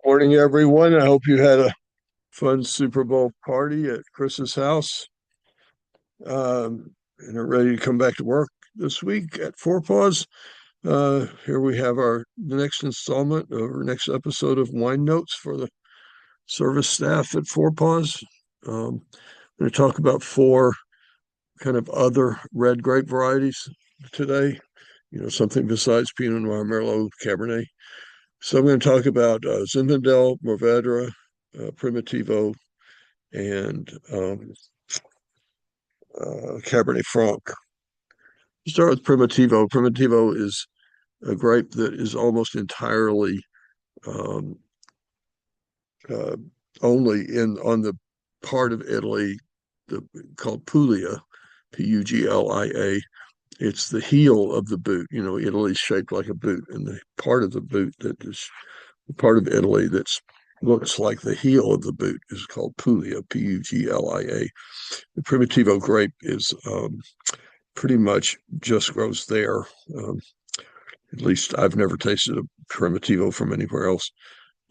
Morning, everyone. I hope you had a fun Super Bowl party at Chris's house, and are ready to come back to work this week at Four Paws. Here we have our next installment of our next episode of Wine Notes for the service staff at Four Paws. I'm going to talk about four kind of other red grape varieties today, something besides Pinot Noir, Merlot, Cabernet. So I'm going to talk about Zinfandel, Mourvedre, Primitivo, and Cabernet Franc. Start with Primitivo. Primitivo is a grape that is almost entirely um, uh, only in on the part of Italy called Puglia, Puglia. It's the heel of the boot. Italy's shaped like a boot, and the part of the boot that is the part of Italy that's looks like the heel of the boot is called Puglia, Puglia. The Primitivo grape is pretty much just grows there. Um, at least I've never tasted a Primitivo from anywhere else.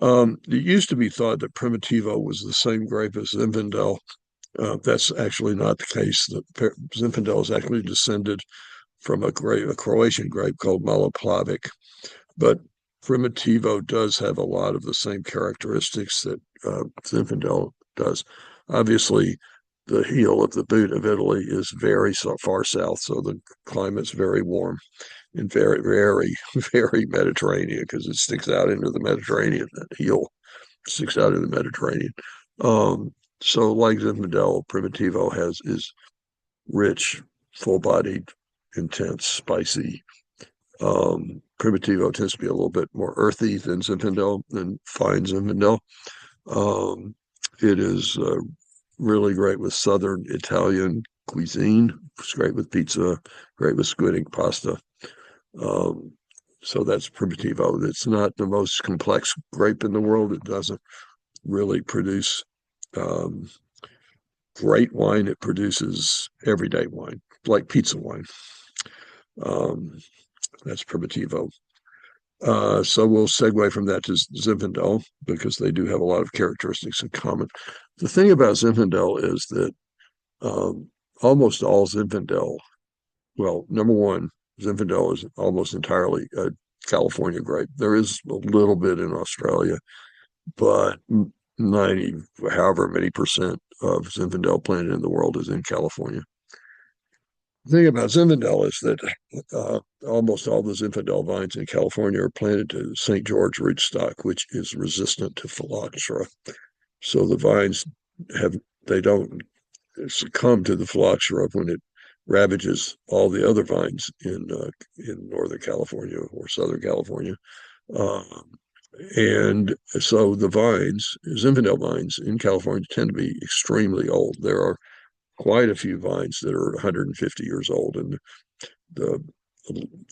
It used to be thought that Primitivo was the same grape as Zinfandel. That's actually not the case. Zinfandel is actually descended from a Croatian grape called Maloplavic, but Primitivo does have a lot of the same characteristics that Zinfandel does. Obviously, the heel of the boot of Italy is very far south, so the climate's very warm and very, very, very Mediterranean because it sticks out into the Mediterranean. That heel sticks out in the Mediterranean. Um, so, like Zinfandel, Primitivo is rich, full-bodied, intense, spicy. Primitivo tends to be a little bit more earthy than Zinfandel, than fine Zinfandel. Um, it is really great with Southern Italian cuisine. It's great with pizza, great with squid ink pasta. Um, so that's Primitivo. It's not the most complex grape in the world. It doesn't really produce um, great wine. It produces everyday wine, like pizza wine. Um, that's Primitivo. So we'll segue from that to Zinfandel because they do have a lot of characteristics in common. The thing about Zinfandel is that um, almost all Zinfandel, well, number one, Zinfandel is almost entirely a California grape. There is a little bit in Australia, but 90, however many percent of Zinfandel planted in the world is in California. The thing about Zinfandel is that almost all the Zinfandel vines in California are planted to St. George rootstock, which is resistant to phylloxera. So the vines they don't succumb to the phylloxera when it ravages all the other vines in Northern California or Southern California. Um, and so the vines, Zinfandel vines in California, tend to be extremely old. There are quite a few vines that are 150 years old, and the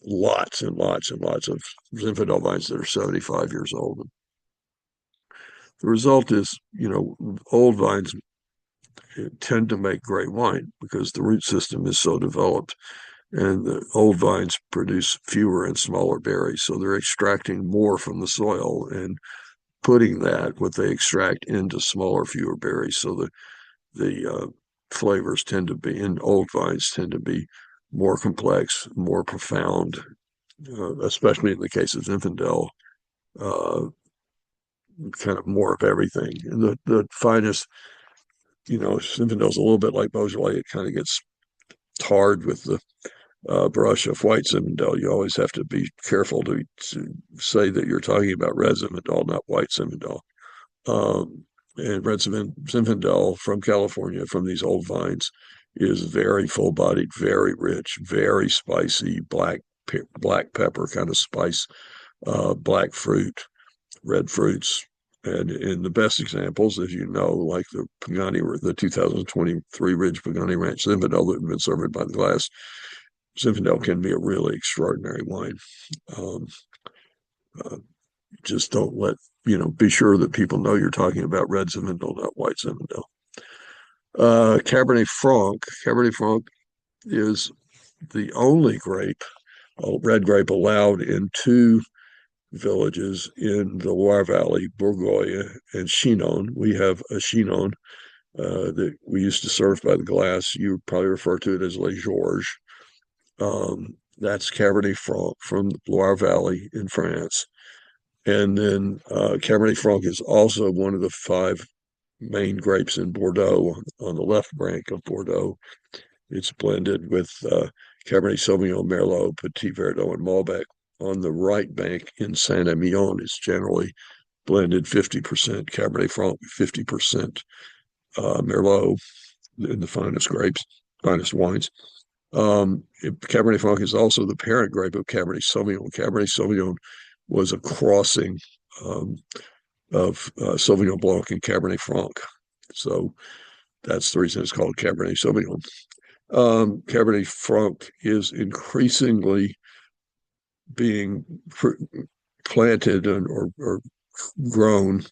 lots and lots and lots of Zinfandel vines that are 75 years old. The result is, old vines tend to make great wine because the root system is so developed, and the old vines produce fewer and smaller berries. So they're extracting more from the soil and putting what they extract into smaller, fewer berries. So the flavors tend to be in old vines tend to be more complex, more profound, especially in the case of Zinfandel, uh, kind of more of everything. And the finest, Zinfandel's a little bit like Beaujolais. It kind of gets tarred with the brush of white Zinfandel. You always have to be careful to say that you're talking about red Zinfandel, not white Zinfandel. And red Zinfandel from California, from these old vines, is very full-bodied, very rich, very spicy, black pepper kind of spice, black fruit, red fruits. And in the best examples, as you know, like the 2023 Ridge Pagani Ranch Zinfandel that have been served by the glass, Zinfandel can be a really extraordinary wine. Um, uh, just don't be sure that people know you're talking about red Zinfandel, not white Zinfandel. Cabernet Franc. Cabernet Franc is the only red grape allowed in two villages in the Loire Valley, Bourgogne, and Chinon. We have a Chinon that we used to serve by the glass. You probably refer to it as Les Georges. That's Cabernet Franc from Loire Valley in France. And then Cabernet Franc is also one of the five main grapes in Bordeaux on the left bank of Bordeaux. It's blended with Cabernet Sauvignon, Merlot, Petit Verdot, and Malbec. On the right bank in Saint-Emilion, it's generally blended 50% Cabernet Franc, 50% Merlot, in the finest grapes, finest wines. Cabernet Franc is also the parent grape of Cabernet Sauvignon. Cabernet Sauvignon was a crossing um, of Sauvignon Blanc and Cabernet Franc. So that's the reason it's called Cabernet Sauvignon. Cabernet Franc is increasingly being planted or grown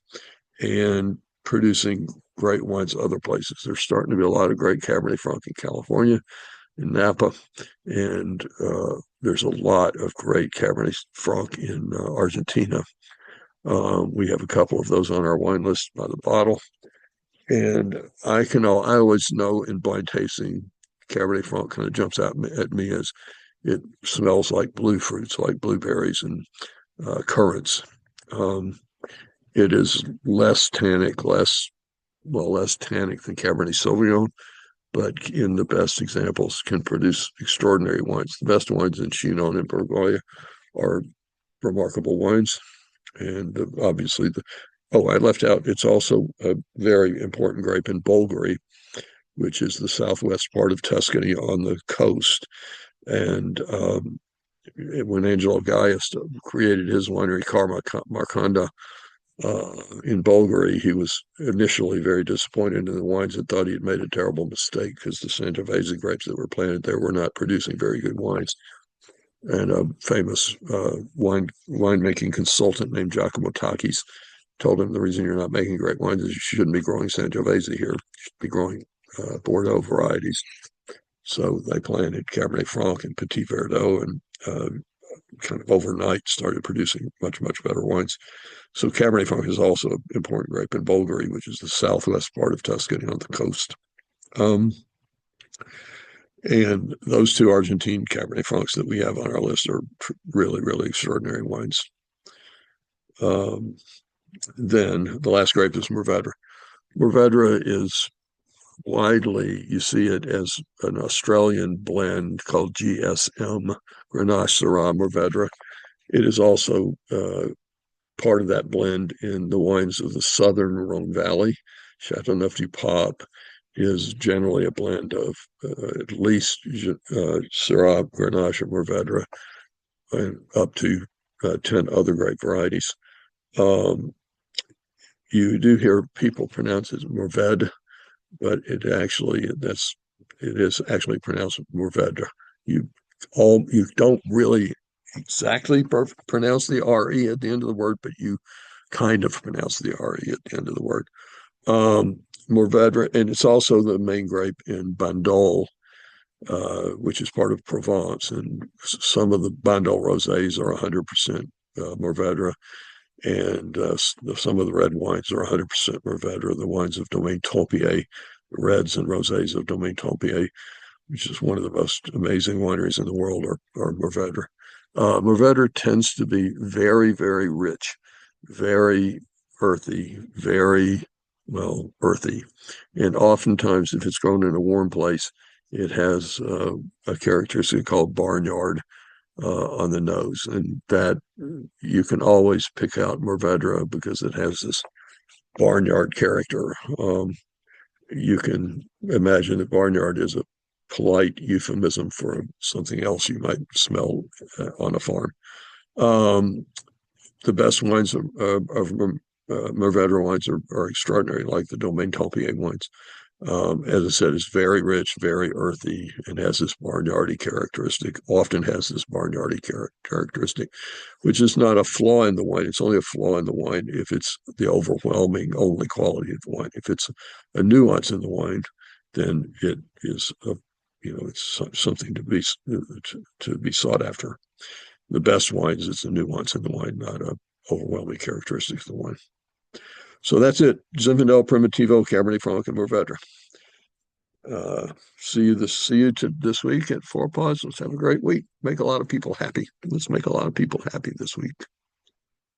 and producing great wines other places. There's starting to be a lot of great Cabernet Franc in California, in Napa, and there's a lot of great Cabernet Franc in Argentina. We have a couple of those on our wine list by the bottle. And I always know in blind tasting, Cabernet Franc kind of jumps out at me as it smells like blue fruits, like blueberries and currants. Um, it is less tannic, less tannic than Cabernet Sauvignon, but in the best examples can produce extraordinary wines. The best wines in Chinon and Bourgogne are remarkable wines. And obviously I left out, it's also a very important grape in Bulgari, which is the southwest part of Tuscany on the coast. And when Angelo Gaius created his winery, Marconda, in Bulgari, he was initially very disappointed in the wines and thought he had made a terrible mistake because the Sangiovese grapes that were planted there were not producing very good wines. And a famous winemaking consultant named Giacomo Takis told him the reason you're not making great wines is you shouldn't be growing Sangiovese here. You should be growing Bordeaux varieties. So they planted Cabernet Franc and Petit Verdot and kind of overnight started producing much, much better wines. So Cabernet Franc is also an important grape in Bulgari, which is the southwest part of Tuscany on the coast. Um, and those two Argentine Cabernet Francs that we have on our list are really, really extraordinary wines. Then the last grape is Mourvedre. Mourvedre is widely, you see it as an Australian blend called GSM, Grenache, Syrah, Mourvedre. It is also part of that blend in the wines of the southern Rhone Valley. Châteauneuf-du-Pape is generally a blend of at least Syrah, Grenache, and Mourvedre, and up to 10 other grape varieties. You do hear people pronounce it Mourvedre, but it is actually pronounced Mourvedre. You don't really exactly pronounce the RE at the end of the word, but you kind of pronounce the RE at the end of the word. Mourvedre, and it's also the main grape in Bandol, which is part of Provence. And some of the Bandol rosés are 100% Mourvedre, and some of the red wines are 100% Mourvedre. The wines of Domaine Tempier, the reds and rosés of Domaine Tempier, which is one of the most amazing wineries in the world, are Mourvedre. Mourvedre tends to be very, very rich, very earthy, very, well, earthy. And oftentimes, if it's grown in a warm place, it has a characteristic called barnyard on the nose. And that you can always pick out Mourvedre because it has this barnyard character. You can imagine that barnyard is a polite euphemism for something else you might smell on a farm. The best wines of Mourvedre wines are extraordinary, like the Domaine Tempier wines. As I said, it's very rich, very earthy, and has this barnyardy characteristic, often has this barnyardy characteristic, which is not a flaw in the wine. It's only a flaw in the wine if it's the overwhelming only quality of the wine. If it's a nuance in the wine, then it is it's something to be sought after. the best wines. It's the nuance in the wine, not a overwhelming characteristics of the wine. So that's it. Zinfandel, Primitivo, Cabernet Franc, and Mourvedre. See you this week at Four Paws. Let's have a great week. Make a lot of people happy. Let's make a lot of people happy this week.